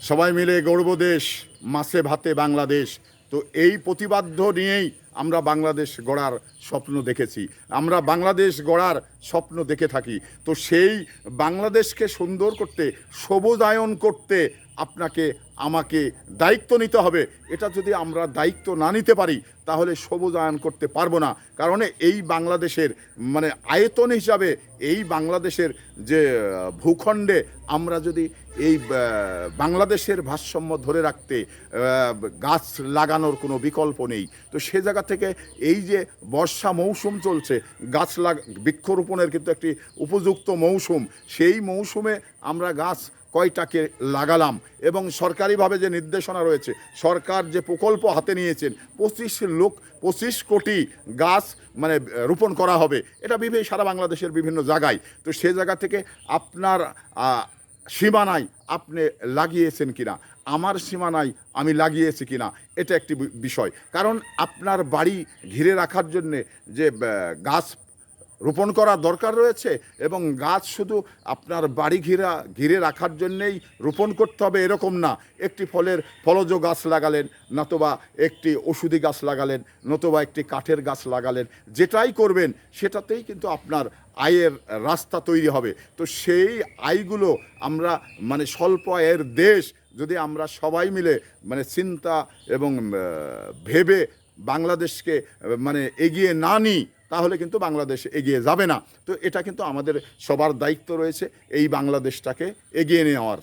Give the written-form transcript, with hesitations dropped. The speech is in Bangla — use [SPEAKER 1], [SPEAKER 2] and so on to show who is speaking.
[SPEAKER 1] সবাই মিলে গড়ব দেশ, মাছে ভাতে বাংলাদেশ। তো এই প্রতিবাদ্য নিয়েই আমরা বাংলাদেশ গড়ার স্বপ্ন দেখেছি, আমরা বাংলাদেশ গড়ার স্বপ্ন দেখে থাকি। তো সেই বাংলাদেশকে সুন্দর করতে, সবুজায়ন করতে আপনাকে আমাকে দায়িত্ব নিতে হবে। এটা যদি আমরা দায়িত্ব না নিতে পারি তাহলে সবুজায়ন করতে পারবো না। কারণ এই বাংলাদেশের মানে আয়তন হিসাবে এই বাংলাদেশের যে ভূখণ্ডে আমরা যদি এই বাংলাদেশের ভারসাম্য ধরে রাখতে গাছ লাগানোর কোনো বিকল্প নেই। তো সে জায়গা থেকে এই যে বর্ষা মৌসুম চলছে, বৃক্ষরোপণের কিন্তু একটি উপযুক্ত মৌসুম। সেই মৌসুমে আমরা গাছ কয়টাকে লাগালাম এবং সরকারিভাবে যে নির্দেশনা রয়েছে, সরকার যে প্রকল্প হাতে নিয়েছেন 25 কোটি গাছ মানে রোপণ করা হবে। এটা সারা বাংলাদেশের বিভিন্ন জায়গায়। তো সে জায়গা থেকে আপনার সীমানায় আপনি লাগিয়েছেন কিনা, আমার সীমানায় আমি লাগিয়েছি কিনা, এটা একটি বিষয়। কারণ আপনার বাড়ি ঘিরে রাখার জন্যে যে গাছ রোপণ করা দরকার রয়েছে, এবং গাছ শুধু আপনার বাড়ি ঘিরে রাখার জন্যেই রোপণ করতে হবে এরকম না। একটি ফলজ গাছ লাগালেন, নতুবা একটি ওষুধি গাছ লাগালেন, নতুবা একটি কাঠের গাছ লাগালেন, যেটাই করবেন সেটাতেই কিন্তু আপনার আয়ের রাস্তা তৈরি হবে। তো সেই আয়গুলো আমরা মানে স্বল্প আয়ের দেশ যদি আমরা সবাই মিলে মানে চিন্তা এবং ভেবে বাংলাদেশকে মানে এগিয়ে না নিই তাহলে কিন্তু বাংলাদেশ এগিয়ে যাবে না। তো এটা কিন্তু আমাদের সবার দায়িত্ব রয়েছে এই বাংলাদেশটাকে এগিয়ে নেওয়ার।